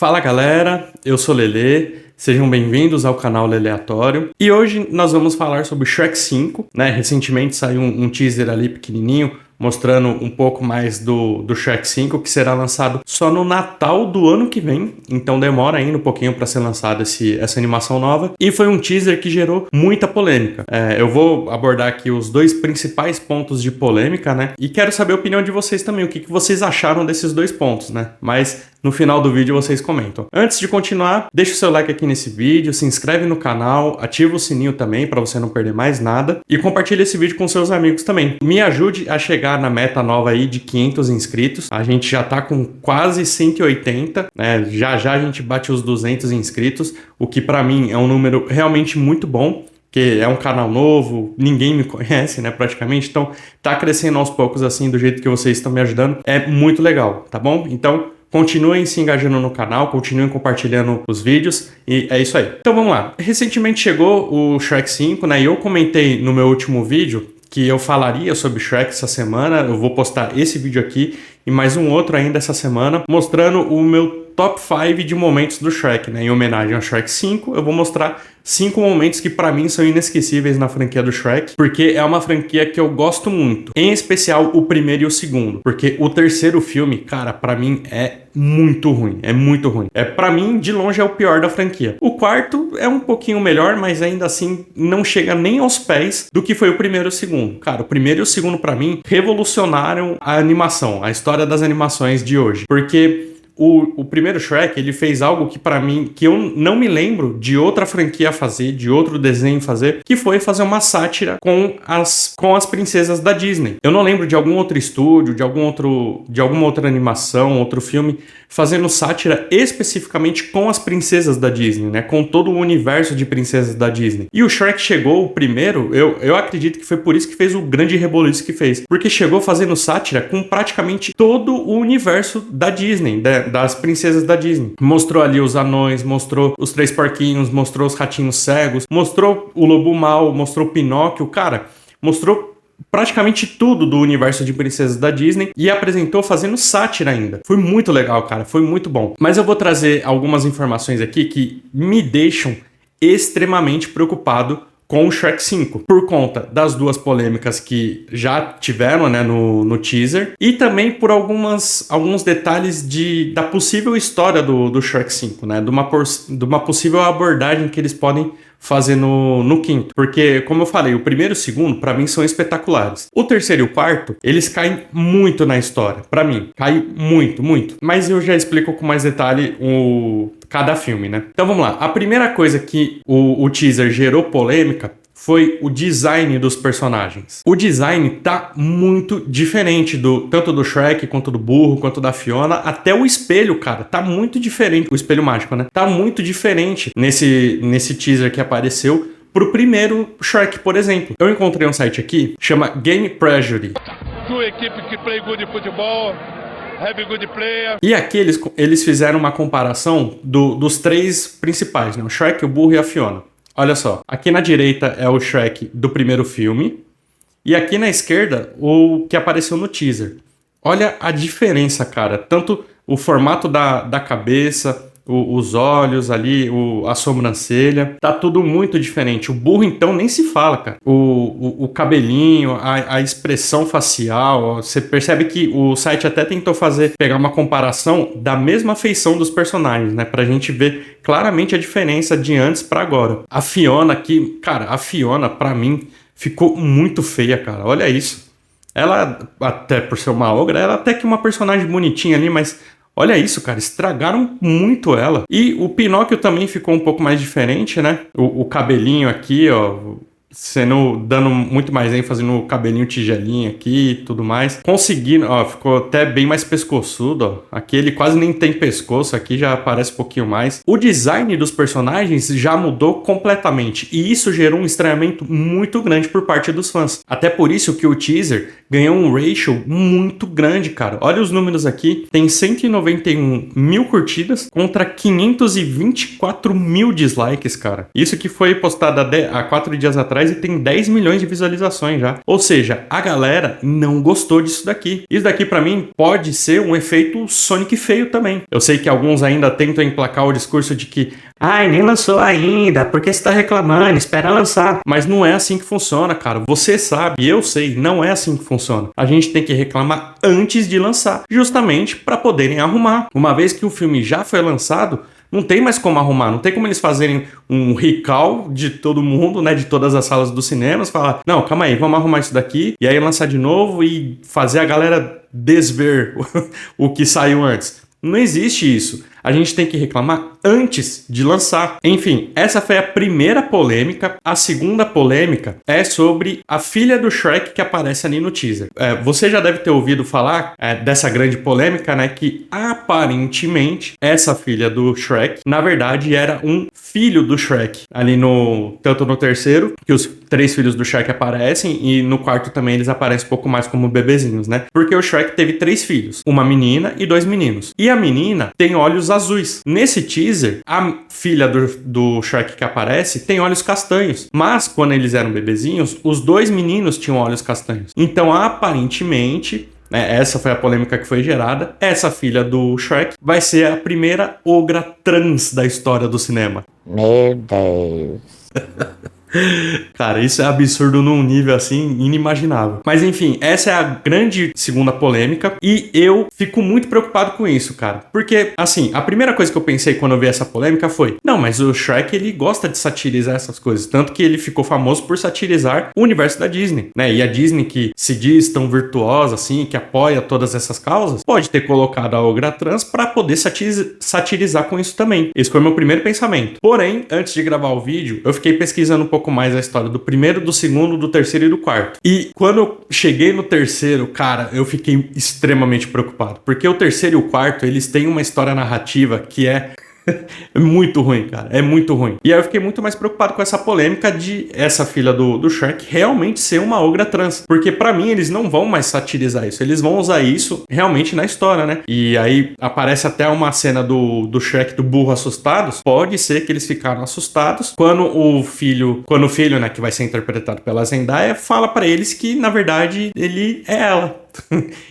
Fala galera, eu sou Lelê, sejam bem-vindos ao canal Leleatório. E hoje nós vamos falar sobre Shrek 5, né? Recentemente saiu um teaser ali pequenininho, mostrando um pouco mais do Shrek 5, que será lançado só no Natal do ano que vem, então demora ainda um pouquinho para ser lançada essa animação nova. E foi um teaser que gerou muita polêmica. Eu vou abordar aqui os dois principais pontos de polêmica, né? E quero saber a opinião de vocês também, o que vocês acharam desses dois pontos, né? Mas no final do vídeo vocês comentam. Antes de continuar, deixa o seu like aqui nesse vídeo, se inscreve no canal, ativa o sininho também para você não perder mais nada e compartilha esse vídeo com seus amigos também. Me ajude a chegar na meta nova aí de 500 inscritos. A gente já tá com quase 180, né? Já a gente bate os 200 inscritos, o que para mim é um número realmente muito bom. Que é um canal novo, ninguém me conhece, né, praticamente, então tá crescendo aos poucos assim, do jeito que vocês estão me ajudando, é muito legal, tá bom? Então continuem se engajando no canal, continuem compartilhando os vídeos e é isso aí. Então vamos lá, recentemente chegou o Shrek 5, né, e eu comentei no meu último vídeo que eu falaria sobre Shrek essa semana. Eu vou postar esse vídeo aqui e mais um outro ainda essa semana, mostrando o meu top 5 de momentos do Shrek, né? Em homenagem ao Shrek 5, eu vou mostrar 5 momentos que pra mim são inesquecíveis na franquia do Shrek, porque é uma franquia que eu gosto muito, em especial o primeiro e o segundo, porque o terceiro filme, cara, pra mim é muito ruim, pra mim, de longe, é o pior da franquia. O quarto é um pouquinho melhor, mas ainda assim não chega nem aos pés do que foi o primeiro e o segundo. Cara, o primeiro e o segundo pra mim revolucionaram a animação, a história das animações de hoje, porque o primeiro Shrek, ele fez algo que pra mim, que eu não me lembro de outra franquia fazer, de outro desenho fazer, que foi fazer uma sátira com as princesas da Disney. Eu não lembro de algum outro estúdio, de alguma outra animação, outro filme, fazendo sátira especificamente com as princesas da Disney, né? Com todo o universo de princesas da Disney. E o Shrek chegou, o primeiro, eu acredito que foi por isso que fez o grande reboliço que fez. Porque chegou fazendo sátira com praticamente todo o universo da Disney, das princesas da Disney. Mostrou ali os anões, mostrou os três porquinhos, mostrou os ratinhos cegos, mostrou o lobo mau, mostrou o Pinóquio, cara, mostrou praticamente tudo do universo de princesas da Disney e apresentou fazendo sátira ainda. Foi muito legal, cara, foi muito bom. Mas eu vou trazer algumas informações aqui que me deixam extremamente preocupado com o Shrek 5, por conta das duas polêmicas que já tiveram, né, no teaser, e também por alguns detalhes da possível história do Shrek 5, né, de uma possível abordagem que eles podem fazer no quinto. Porque, como eu falei, o primeiro e o segundo, pra mim, são espetaculares. O terceiro e o quarto, eles caem muito na história, pra mim. Cai muito, muito. Mas eu já explico com mais detalhe cada filme, né? Então vamos lá. A primeira coisa que o teaser gerou polêmica foi o design dos personagens. O design tá muito diferente tanto do Shrek, quanto do burro, quanto da Fiona. Até o espelho, cara, tá muito diferente. O espelho mágico, né? Tá muito diferente nesse teaser que apareceu pro primeiro Shrek, por exemplo. Eu encontrei um site aqui, chama Game Prejudice. Two equipes que play good futebol. Have good player. E aqui eles fizeram uma comparação dos três principais, né? O Shrek, o burro e a Fiona. Olha só, aqui na direita é o Shrek do primeiro filme e aqui na esquerda o que apareceu no teaser. Olha a diferença, cara. Tanto o formato da cabeça, os olhos ali, a sobrancelha, tá tudo muito diferente. O burro, então, nem se fala, cara. O cabelinho, a expressão facial, você percebe que o site até tentou pegar uma comparação da mesma feição dos personagens, né? Pra gente ver claramente a diferença de antes pra agora. A Fiona aqui, cara, pra mim, ficou muito feia, cara. Olha isso. Ela, até por ser uma ogra, ela até que uma personagem bonitinha ali, mas olha isso, cara, estragaram muito ela. E o Pinóquio também ficou um pouco mais diferente, né? O cabelinho aqui, ó, dando muito mais ênfase no cabelinho tigelinho aqui e tudo mais. Conseguindo, ó, ficou até bem mais pescoçudo, ó. Aqui ele quase nem tem pescoço, aqui já aparece um pouquinho mais. O design dos personagens já mudou completamente e isso gerou um estranhamento muito grande por parte dos fãs. Até por isso que o teaser ganhou um ratio muito grande, cara. Olha os números aqui, tem 191 mil curtidas contra 524 mil dislikes, cara. Isso que foi postado há 4 dias atrás atrás e tem 10 milhões de visualizações já. Ou seja, a galera não gostou disso daqui. Isso daqui pra mim pode ser um efeito Sonic feio também. Eu sei que alguns ainda tentam emplacar o discurso de que ai, nem lançou ainda, por que você tá reclamando? Espera lançar. Mas não é assim que funciona, cara. Você sabe, eu sei, não é assim que funciona. A gente tem que reclamar antes de lançar, justamente para poderem arrumar. Uma vez que o filme já foi lançado, não tem mais como arrumar, não tem como eles fazerem um recall de todo mundo, né, de todas as salas dos cinemas, falar, não, calma aí, vamos arrumar isso daqui, e aí lançar de novo e fazer a galera desver o que saiu antes. Não existe isso. A gente tem que reclamar antes de lançar. Enfim, essa foi a primeira polêmica. A segunda polêmica é sobre a filha do Shrek que aparece ali no teaser. Você já deve ter ouvido falar dessa grande polêmica, né? Que aparentemente essa filha do Shrek, na verdade, era um filho do Shrek. Ali tanto no terceiro, que os 3 filhos do Shrek aparecem, e no quarto também eles aparecem um pouco mais como bebezinhos, né? Porque o Shrek teve 3 filhos, uma menina e 2 meninos. E a menina tem olhos azuis. Nesse teaser, a filha do Shrek que aparece tem olhos castanhos. Mas, quando eles eram bebezinhos, os 2 meninos tinham olhos castanhos. Então, aparentemente, essa foi a polêmica que foi gerada, essa filha do Shrek vai ser a primeira ogra trans da história do cinema. Meu Deus. Cara, isso é absurdo num nível assim inimaginável. Mas enfim, essa é a grande segunda polêmica e eu fico muito preocupado com isso, cara. Porque, assim, a primeira coisa que eu pensei quando eu vi essa polêmica foi, não, mas o Shrek, ele gosta de satirizar essas coisas. Tanto que ele ficou famoso por satirizar o universo da Disney, né? E a Disney, que se diz tão virtuosa, assim, que apoia todas essas causas, pode ter colocado a ogra trans pra poder satirizar com isso também. Esse foi o meu primeiro pensamento. Porém, antes de gravar o vídeo, eu fiquei pesquisando um pouco mais a história do primeiro, do segundo, do terceiro e do quarto. E quando eu cheguei no terceiro, cara, eu fiquei extremamente preocupado. Porque o terceiro e o quarto, eles têm uma história narrativa que é muito ruim, cara. É muito ruim. E aí eu fiquei muito mais preocupado com essa polêmica de essa filha do Shrek realmente ser uma ogra trans. Porque pra mim eles não vão mais satirizar isso. Eles vão usar isso realmente na história, né? E aí aparece até uma cena do Shrek do burro assustados. Pode ser que eles ficaram assustados quando o filho, né, que vai ser interpretado pela Zendaya, fala pra eles que, na verdade, ele é ela.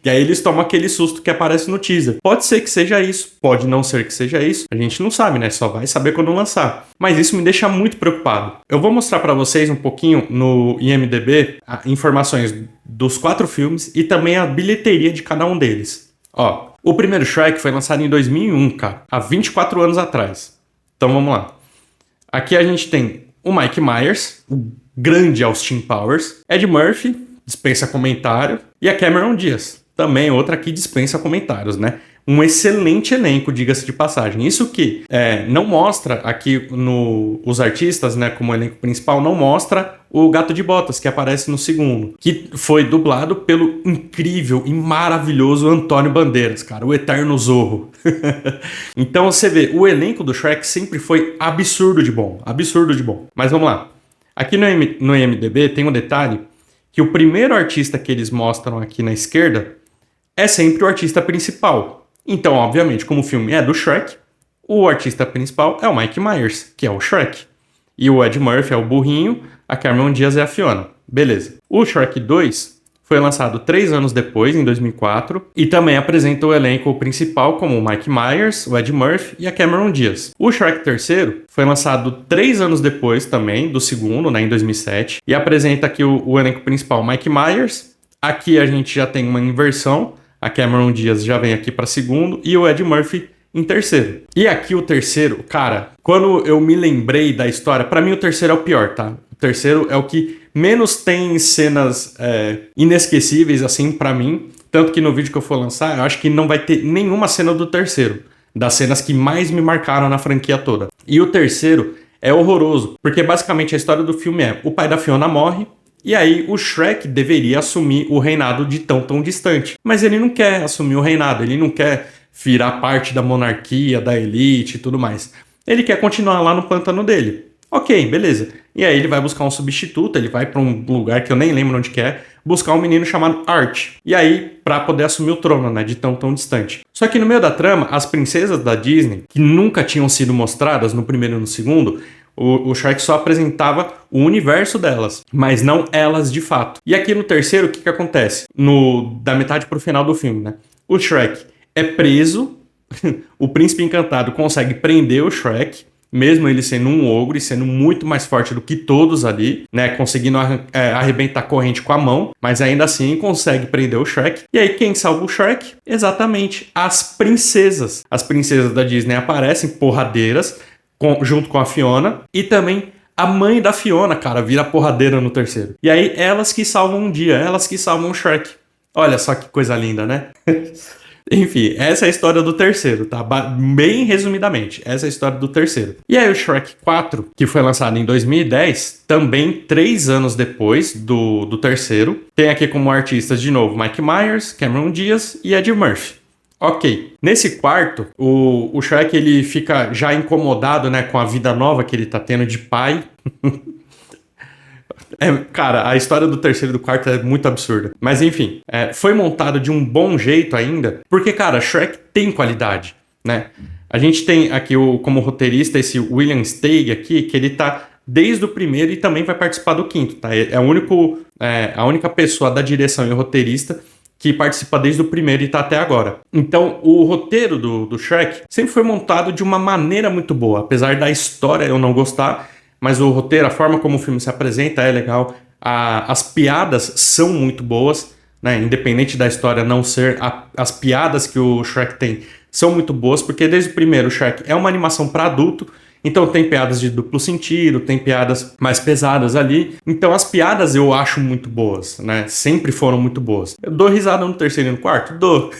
E aí eles tomam aquele susto que aparece no teaser. Pode ser que seja isso, pode não ser que seja isso. A gente não sabe, né? Só vai saber quando lançar. Mas isso me deixa muito preocupado. Eu vou mostrar pra vocês um pouquinho no IMDb informações dos 4 filmes e também a bilheteria de cada um deles. Ó, o primeiro Shrek foi lançado em 2001, cara, há 24 anos atrás. Então vamos lá. Aqui a gente tem o Mike Myers, o grande Austin Powers, Ed Murphy, dispensa comentário, e a Cameron Diaz, também outra que dispensa comentários, né? Um excelente elenco, diga-se de passagem. Isso que não mostra aqui os artistas, né, como elenco principal, não mostra o Gato de Botas, que aparece no segundo, que foi dublado pelo incrível e maravilhoso Antônio Bandeiras, cara, o eterno Zorro. Então você vê, o elenco do Shrek sempre foi absurdo de bom, absurdo de bom. Mas vamos lá. Aqui no IMDb tem um detalhe que o primeiro artista que eles mostram aqui na esquerda é sempre o artista principal. Então, obviamente, como o filme é do Shrek, o artista principal é o Mike Myers, que é o Shrek. E o Ed Murphy é o burrinho, a Cameron Diaz é a Fiona. Beleza. O Shrek 2 foi lançado 3 anos depois, em 2004, e também apresenta o elenco principal como o Mike Myers, o Ed Murphy e a Cameron Diaz. O Shrek 3 foi lançado 3 anos depois também, do segundo, né, em 2007, e apresenta aqui o elenco principal Mike Myers. Aqui a gente já tem uma inversão, a Cameron Diaz já vem aqui para segundo, e o Ed Murphy em terceiro. E aqui o terceiro, cara, quando eu me lembrei da história, pra mim o terceiro é o pior, tá? O terceiro é o que menos tem cenas inesquecíveis, assim, pra mim. Tanto que no vídeo que eu for lançar, eu acho que não vai ter nenhuma cena do terceiro. Das cenas que mais me marcaram na franquia toda. E o terceiro é horroroso, porque basicamente a história do filme é: o pai da Fiona morre, e aí o Shrek deveria assumir o reinado de tão distante. Mas ele não quer assumir o reinado, ele não quer virar parte da monarquia, da elite e tudo mais. Ele quer continuar lá no pântano dele. Ok, beleza. E aí ele vai buscar um substituto, ele vai pra um lugar que eu nem lembro onde que é, buscar um menino chamado Art. E aí, pra poder assumir o trono, né, de tão distante. Só que no meio da trama, as princesas da Disney, que nunca tinham sido mostradas no primeiro e no segundo, O Shrek só apresentava o universo delas, mas não elas de fato. E aqui no terceiro, o que acontece? Da metade pro final do filme, né? O Shrek é preso, o príncipe encantado consegue prender o Shrek, mesmo ele sendo um ogro e sendo muito mais forte do que todos ali, né? Conseguindo arrebentar a corrente com a mão, mas ainda assim consegue prender o Shrek. E aí quem salva o Shrek? Exatamente, as princesas. As princesas da Disney aparecem porradeiras, junto com a Fiona, e também a mãe da Fiona, cara, vira porradeira no terceiro. E aí elas que salvam um dia, elas que salvam o Shrek. Olha só que coisa linda, né? Enfim, essa é a história do terceiro, tá? Bem resumidamente, essa é a história do terceiro. E aí o Shrek 4, que foi lançado em 2010, também 3 anos depois do terceiro, tem aqui como artistas de novo Mike Myers, Cameron Diaz e Eddie Murphy. Ok, nesse quarto, o Shrek ele fica já incomodado, né, com a vida nova que ele tá tendo de pai. Cara, a história do terceiro e do quarto é muito absurda. Mas enfim, foi montado de um bom jeito ainda, porque, cara, Shrek tem qualidade, né? A gente tem aqui como roteirista esse William Steig aqui, que ele tá desde o primeiro e também vai participar do quinto, tá? É a única pessoa da direção e roteirista que participa desde o primeiro e tá até agora. Então, o roteiro do Shrek sempre foi montado de uma maneira muito boa. Apesar da história eu não gostar, mas o roteiro, a forma como o filme se apresenta é legal. As piadas são muito boas, né? Independente da história não ser, as piadas que o Shrek tem são muito boas, porque desde o primeiro o Shrek é uma animação para adulto, então tem piadas de duplo sentido, tem piadas mais pesadas ali. Então as piadas eu acho muito boas, né? Sempre foram muito boas. Eu dou risada no terceiro e no quarto? Dou.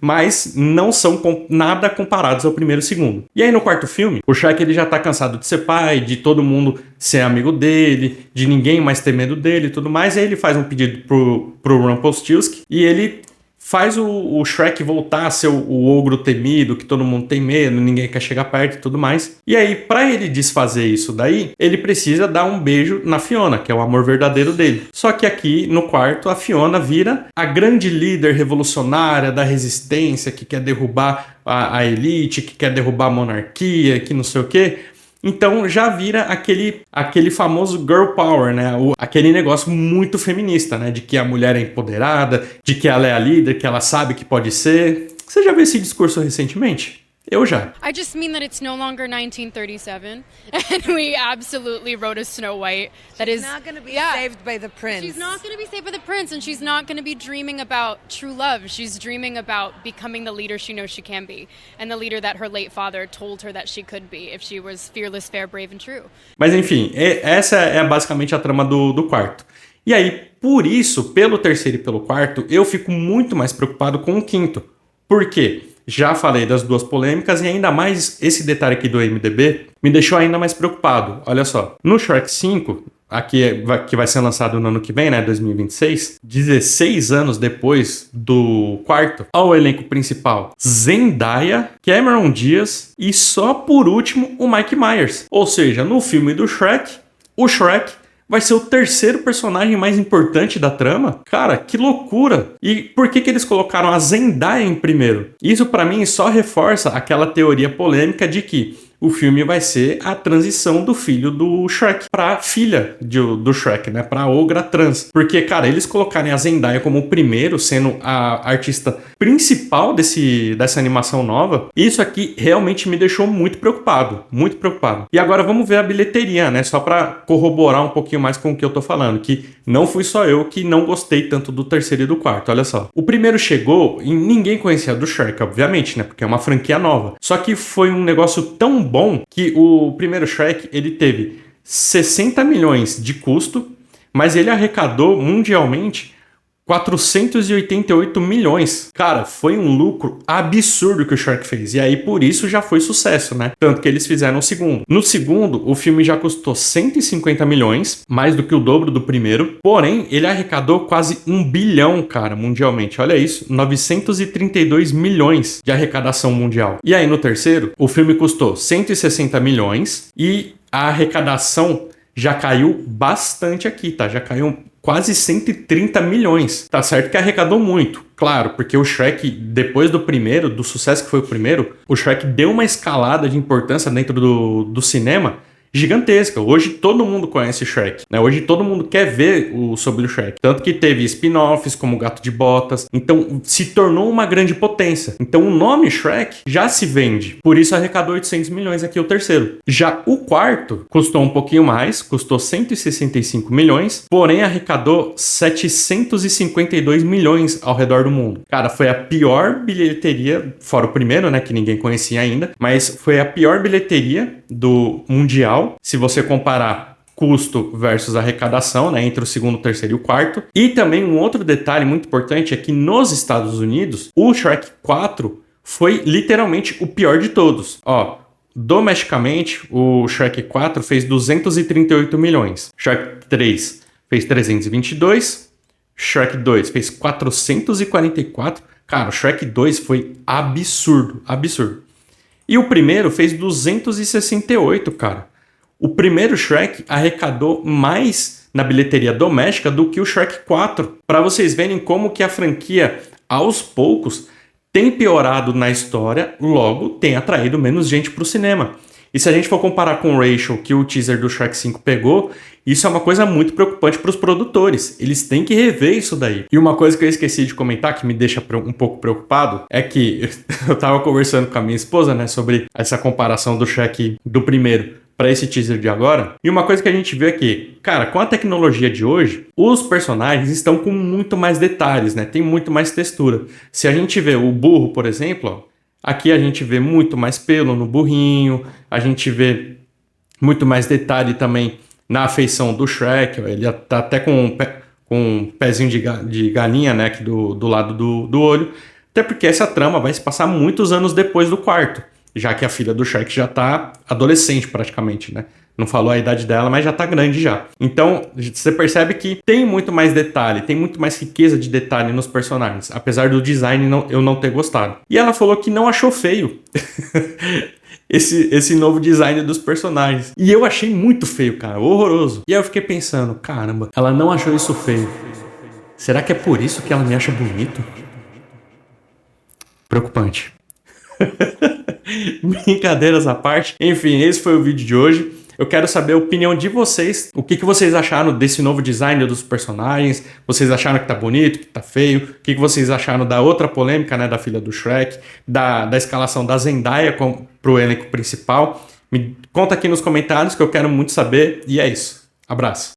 Mas não são nada comparados ao primeiro e segundo. E aí no quarto filme, o Shrek ele já tá cansado de ser pai, de todo mundo ser amigo dele, de ninguém mais ter medo dele e tudo mais. E aí ele faz um pedido pro Rumpelstiltskin e ele faz o Shrek voltar a ser o ogro temido, que todo mundo tem medo, ninguém quer chegar perto e tudo mais. E aí, pra ele desfazer isso daí, ele precisa dar um beijo na Fiona, que é o amor verdadeiro dele. Só que aqui, no quarto, a Fiona vira a grande líder revolucionária da resistência, que quer derrubar a elite, que quer derrubar a monarquia, que não sei o quê. Então já vira aquele famoso girl power, né? Aquele negócio muito feminista, né? De que a mulher é empoderada, de que ela é a líder, que ela sabe que pode ser. Você já viu esse discurso recentemente? Eu já. I just mean that it's no longer 1937, and we absolutely wrote a Snow White that is not going to be saved by the prince. She's not going to be saved by the prince, and she's not going to be dreaming about true love. She's dreaming about becoming the leader she knows she can be, and the leader that her late father told her that she could be if she was fearless, fair, brave, and true. Mas enfim, essa é basicamente a trama do quarto. E aí, por isso, pelo terceiro e pelo quarto, eu fico muito mais preocupado com o quinto. Por quê? Já falei das duas polêmicas e ainda mais esse detalhe aqui do IMDb me deixou ainda mais preocupado. Olha só, no Shrek 5, aqui que vai ser lançado no ano que vem, né, 2026, 16 anos depois do quarto, olha o elenco principal: Zendaya, Cameron Diaz e só por último o Mike Myers. Ou seja, no filme do Shrek, o Shrek vai ser o terceiro personagem mais importante da trama? Cara, que loucura! E por que eles colocaram a Zendaya em primeiro? Isso pra mim só reforça aquela teoria polêmica de que o filme vai ser a transição do filho do Shrek pra filha do Shrek, né? Pra ogra trans. Porque, cara, eles colocarem a Zendaya como o primeiro, sendo a artista principal dessa animação nova, isso aqui realmente me deixou muito preocupado. Muito preocupado. E agora vamos ver a bilheteria, né? Só pra corroborar um pouquinho mais com o que eu tô falando, que não fui só eu que não gostei tanto do terceiro e do quarto, olha só. O primeiro chegou e ninguém conhecia do Shrek, obviamente, né? Porque é uma franquia nova. Só que foi um negócio tão bom que o primeiro Shrek, ele teve 60 milhões de custo, mas ele arrecadou mundialmente 488 milhões. Cara, foi um lucro absurdo que o Shrek fez. E aí, por isso, já foi sucesso, né? Tanto que eles fizeram o segundo. No segundo, o filme já custou 150 milhões, mais do que o dobro do primeiro. Porém, ele arrecadou quase 1 bilhão, cara, mundialmente. Olha isso, 932 milhões de arrecadação mundial. E aí, no terceiro, o filme custou 160 milhões e a arrecadação já caiu bastante aqui, tá? Já caiu quase 130 milhões. Tá certo que arrecadou muito, claro, porque o Shrek, depois do primeiro, do sucesso que foi o primeiro, o Shrek deu uma escalada de importância dentro do cinema gigantesca. Hoje todo mundo conhece Shrek, né? Hoje todo mundo quer ver sobre o Shrek. Tanto que teve spin-offs como Gato de Botas. Então se tornou uma grande potência. Então o nome Shrek já se vende. Por isso arrecadou 800 milhões aqui o terceiro. Já o quarto custou um pouquinho mais, custou 165 milhões, porém arrecadou 752 milhões ao redor do mundo. Cara, foi a pior bilheteria, fora o primeiro, né, que ninguém conhecia ainda, mas foi a pior bilheteria do mundial, se você comparar custo versus arrecadação, né, entre o segundo, o terceiro e o quarto. E também um outro detalhe muito importante é que nos Estados Unidos, o Shrek 4 foi literalmente o pior de todos. Ó, domesticamente, o Shrek 4 fez 238 milhões. Shrek 3 fez 322. Shrek 2 fez 444. Cara, o Shrek 2 foi absurdo, absurdo. E o primeiro fez 268, cara. O primeiro Shrek arrecadou mais na bilheteria doméstica do que o Shrek 4. Para vocês verem como que a franquia, aos poucos, tem piorado na história, logo tem atraído menos gente para o cinema. E se a gente for comparar com o ratio que o teaser do Shrek 5 pegou, isso é uma coisa muito preocupante para os produtores. Eles têm que rever isso daí. E uma coisa que eu esqueci de comentar, que me deixa um pouco preocupado, é que eu tava conversando com a minha esposa, né, sobre essa comparação do Shrek do primeiro para esse teaser de agora. E uma coisa que a gente vê aqui, cara, com a tecnologia de hoje, os personagens estão com muito mais detalhes, né? Tem muito mais textura. Se a gente vê o burro, por exemplo, ó, aqui a gente vê muito mais pelo no burrinho, a gente vê muito mais detalhe também na afeição do Shrek, ó, ele tá até com um pezinho de galinha, né, aqui do lado do olho, até porque essa trama vai se passar muitos anos depois do quarto, já que a filha do Shrek já tá adolescente praticamente, né? Não falou a idade dela, mas já tá grande já. Então, você percebe que tem muito mais detalhe, tem muito mais riqueza de detalhe nos personagens, apesar do design eu não ter gostado. E ela falou que não achou feio esse novo design dos personagens. E eu achei muito feio, cara, horroroso. E aí eu fiquei pensando, caramba, ela não achou isso feio. Será que é por isso que ela me acha bonito? Preocupante. Brincadeiras à parte. Enfim, esse foi o vídeo de hoje. Eu quero saber a opinião de vocês. O que vocês acharam desse novo design dos personagens? Vocês acharam que tá bonito, que tá feio? O que vocês acharam da outra polêmica, né, da filha do Shrek? Da escalação da Zendaya pro elenco principal? Me conta aqui nos comentários que eu quero muito saber. E é isso. Abraço.